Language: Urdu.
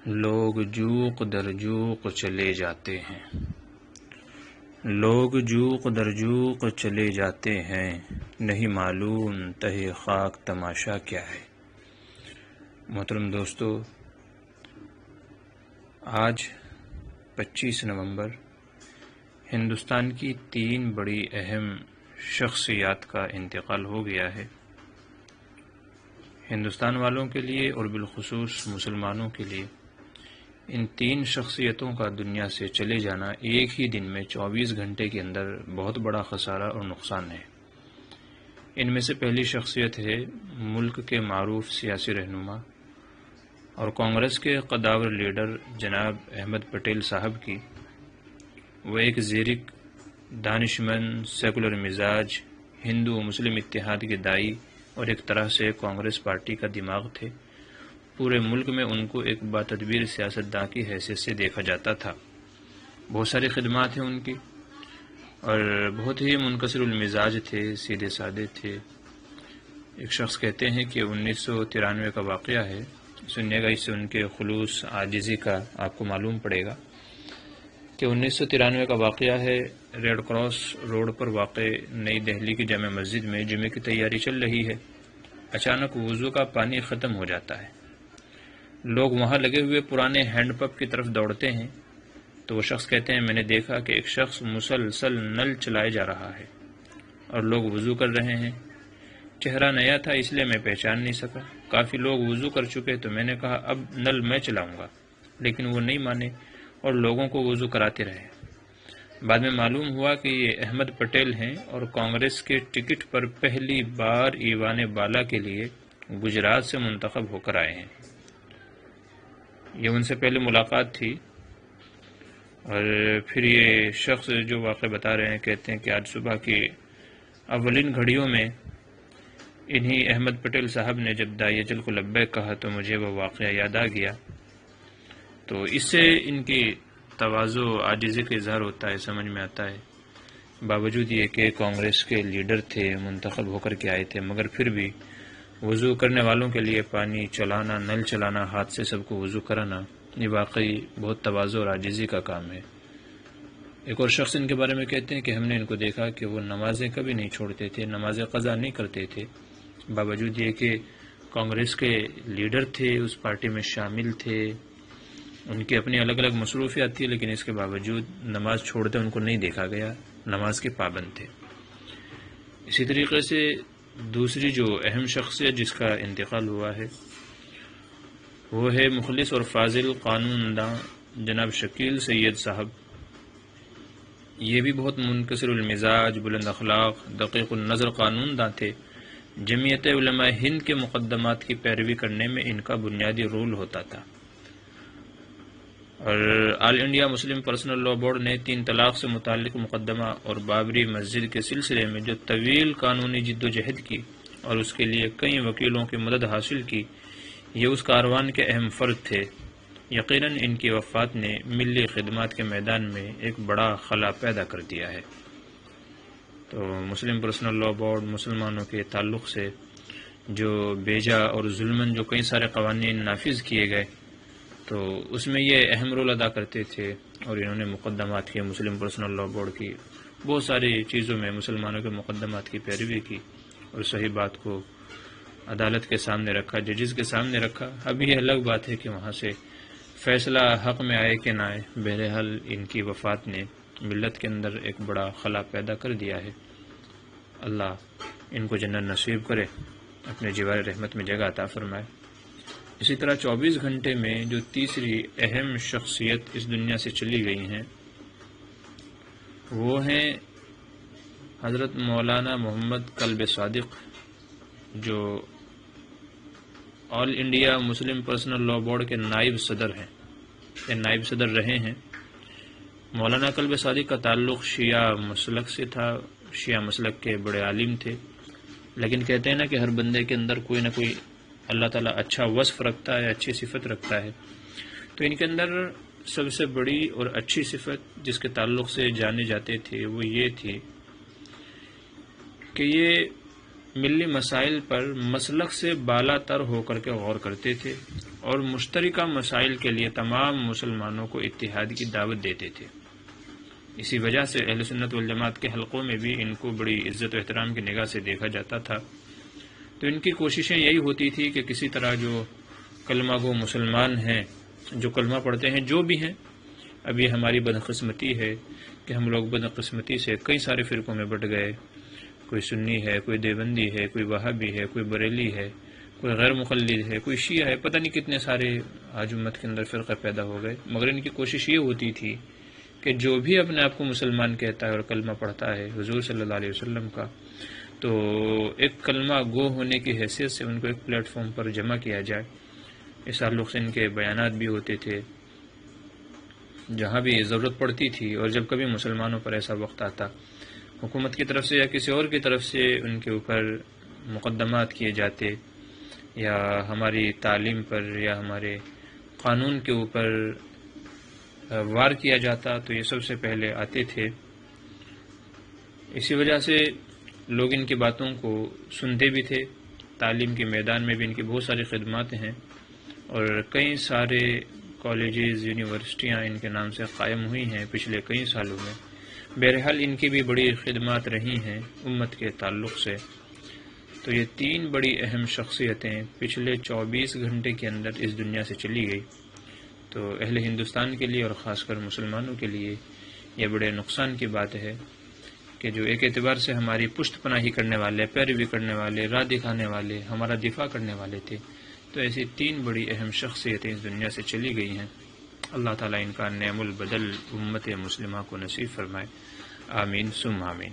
لوگ جوق در جوق چلے جاتے ہیں، لوگ جوق در جوق چلے جاتے ہیں، نہیں معلوم تہ خاک تماشا کیا ہے۔ محترم دوستو، آج 25 نومبر ہندوستان کی 3 بڑی اہم شخصیات کا انتقال ہو گیا ہے۔ ہندوستان والوں کے لیے اور بالخصوص مسلمانوں کے لیے ان 3 شخصیتوں کا دنیا سے چلے جانا ایک ہی دن میں 24 گھنٹے کے اندر بہت بڑا خسارہ اور نقصان ہے۔ ان میں سے پہلی شخصیت ہے ملک کے معروف سیاسی رہنما اور کانگریس کے قداور لیڈر جناب احمد پٹیل صاحب کی۔ وہ ایک زیرک، دانشمند، سیکولر مزاج، ہندو و مسلم اتحاد کے دائی اور ایک طرح سے کانگریس پارٹی کا دماغ تھے۔ پورے ملک میں ان کو ایک باتدبیر سیاستداں کی حیثیت سے دیکھا جاتا تھا۔ بہت ساری خدمات ہیں ان کی اور بہت ہی منکسر المزاج تھے، سیدھے سادے تھے۔ ایک شخص کہتے ہیں کہ 1993 کا واقعہ ہے، سنیے گا، اس سے ان کے خلوص عاجزی کا آپ کو معلوم پڑے گا کہ 1993 کا واقعہ ہے۔ ریڈ کراس روڈ پر واقع نئی دہلی کی جامع مسجد میں جمعے کی تیاری چل رہی ہے۔ اچانک وضو کا پانی ختم ہو جاتا ہے۔ لوگ وہاں لگے ہوئے پرانے ہینڈ پمپ کی طرف دوڑتے ہیں تو وہ شخص کہتے ہیں، میں نے دیکھا کہ ایک شخص مسلسل نل چلائے جا رہا ہے اور لوگ وضو کر رہے ہیں۔ چہرہ نیا تھا اس لیے میں پہچان نہیں سکا۔ کافی لوگ وضو کر چکے تو میں نے کہا اب نل میں چلاؤں گا، لیکن وہ نہیں مانے اور لوگوں کو وضو کراتے رہے۔ بعد میں معلوم ہوا کہ یہ احمد پٹیل ہیں اور کانگریس کے ٹکٹ پر پہلی بار ایوان بالا کے لیے گجرات سے منتخب ہو کر آئے ہیں۔ یہ ان سے پہلے ملاقات تھی اور پھر یہ شخص جو واقع بتا رہے ہیں کہتے ہیں کہ آج صبح کی اولین گھڑیوں میں انہی احمد پٹیل صاحب نے جب داعی اجل کو لبیک کہا تو مجھے وہ واقعہ یاد آ گیا۔ تو اس سے ان کی تواضع و عاجزی کا اظہار ہوتا ہے، سمجھ میں آتا ہے۔ باوجود یہ کہ کانگریس کے لیڈر تھے، منتخب ہو کر کے آئے تھے، مگر پھر بھی وضو کرنے والوں کے لیے پانی چلانا، نل چلانا، ہاتھ سے سب کو وضو کرانا، یہ واقعی بہت تواضع اور عاجزی کا کام ہے۔ ایک اور شخص ان کے بارے میں کہتے ہیں کہ ہم نے ان کو دیکھا کہ وہ نمازیں کبھی نہیں چھوڑتے تھے، نمازیں قضا نہیں کرتے تھے، باوجود یہ کہ کانگریس کے لیڈر تھے، اس پارٹی میں شامل تھے، ان کی اپنی الگ الگ مصروفیات تھی، لیکن اس کے باوجود نماز چھوڑتے ان کو نہیں دیکھا گیا، نماز کے پابند تھے۔ اسی طریقے سے دوسری جو اہم شخصیت جس کا انتقال ہوا ہے وہ ہے مخلص اور فاضل قانون داں جناب شکیل سید صاحب۔ یہ بھی بہت منکسر المزاج، بلند اخلاق، دقیق النظر قانون داں تھے۔ جمعیت علماء ہند کے مقدمات کی پیروی کرنے میں ان کا بنیادی رول ہوتا تھا، اور all India Muslim personal law board نے 3 طلاق سے متعلق مقدمہ اور بابری مسجد کے سلسلے میں جو طویل قانونی جد و جہد کی اور اس کے لیے کئی وکیلوں کی مدد حاصل کی، یہ اس کاروان کے اہم فرد تھے۔ یقیناً ان کی وفات نے ملی خدمات کے میدان میں ایک بڑا خلا پیدا کر دیا ہے۔ تو مسلم پرسنل لاء بورڈ مسلمانوں کے تعلق سے جو بیجا اور ظلمن جو کئی سارے قوانین نافذ کیے گئے، تو اس میں یہ اہم رول ادا کرتے تھے، اور انہوں نے مقدمات کیے مسلم پرسنل لاء بورڈ کی، بہت ساری چیزوں میں مسلمانوں کے مقدمات کی پیروی کی اور صحیح بات کو عدالت کے سامنے رکھا، ججز کے سامنے رکھا۔ اب یہ الگ بات ہے کہ وہاں سے فیصلہ حق میں آئے کہ نہ آئے، بہرحال ان کی وفات نے ملت کے اندر ایک بڑا خلا پیدا کر دیا ہے۔ اللہ ان کو جنت نصیب کرے، اپنے جوار رحمت میں جگہ عطا فرمائے۔ اسی طرح 24 گھنٹے میں جو تیسری اہم شخصیت اس دنیا سے چلی گئی ہیں وہ ہیں حضرت مولانا محمد قلب صادق، جو all India Muslim personal law board کے نائب صدر ہیں، یا نائب صدر رہے ہیں۔ مولانا قلب صادق کا تعلق شیعہ مسلک سے تھا، شیعہ مسلک کے بڑے عالم تھے، لیکن کہتے ہیں نا کہ ہر بندے کے اندر کوئی نہ کوئی اللہ تعالیٰ اچھا وصف رکھتا ہے، اچھی صفت رکھتا ہے۔ تو ان کے اندر سب سے بڑی اور اچھی صفت جس کے تعلق سے جانے جاتے تھے وہ یہ تھی کہ یہ ملی مسائل پر مسلک سے بالا تر ہو کر کے غور کرتے تھے اور مشترکہ مسائل کے لیے تمام مسلمانوں کو اتحاد کی دعوت دیتے تھے۔ اسی وجہ سے اہل سنت والجماعت کے حلقوں میں بھی ان کو بڑی عزت و احترام کی نگاہ سے دیکھا جاتا تھا۔ تو ان کی کوششیں یہی ہوتی تھی کہ کسی طرح جو کلمہ گو مسلمان ہیں، جو کلمہ پڑھتے ہیں، جو بھی ہیں، ابھی ہماری بدقسمتی ہے کہ ہم لوگ بدقسمتی سے کئی سارے فرقوں میں بٹ گئے، کوئی سنی ہے، کوئی دیوبندی ہے، کوئی وہابی ہے، کوئی بریلی ہے، کوئی غیر مقلد ہے، کوئی شیعہ ہے، پتہ نہیں کتنے سارے آج امت کے اندر فرقہ پیدا ہو گئے۔ مگر ان کی کوشش یہ ہوتی تھی کہ جو بھی اپنے آپ کو مسلمان کہتا ہے اور کلمہ پڑھتا ہے حضور صلی اللہ علیہ وسلم کا، تو ایک کلمہ گو ہونے کی حیثیت سے ان کو ایک پلیٹ فارم پر جمع کیا جائے۔ اس تعلق سے ان کے بیانات بھی ہوتے تھے جہاں بھی ضرورت پڑتی تھی، اور جب کبھی مسلمانوں پر ایسا وقت آتا، حکومت کی طرف سے یا کسی اور کی طرف سے ان کے اوپر مقدمات کیے جاتے، یا ہماری تعلیم پر یا ہمارے قانون کے اوپر وار کیا جاتا، تو یہ سب سے پہلے آتے تھے۔ اسی وجہ سے لوگ ان کی باتوں کو سنتے بھی تھے۔ تعلیم کے میدان میں بھی ان کی بہت ساری خدمات ہیں، اور کئی سارے کالجز، یونیورسٹیاں ان کے نام سے قائم ہوئی ہیں پچھلے کئی سالوں میں۔ بہرحال ان کی بھی بڑی خدمات رہی ہیں امت کے تعلق سے۔ تو یہ تین بڑی اہم شخصیتیں پچھلے 24 گھنٹے کے اندر اس دنیا سے چلی گئی۔ تو اہل ہندوستان کے لیے اور خاص کر مسلمانوں کے لیے یہ بڑے نقصان کی بات ہے کہ جو ایک اعتبار سے ہماری پشت پناہی کرنے والے، پیروی کرنے والے، راہ دکھانے والے، ہمارا دفاع کرنے والے تھے، تو ایسی تین بڑی اہم شخصیتیں اس دنیا سے چلی گئی ہیں۔ اللہ تعالیٰ ان کا نعم البدل امت مسلمہ کو نصیب فرمائے، آمین ثم آمین۔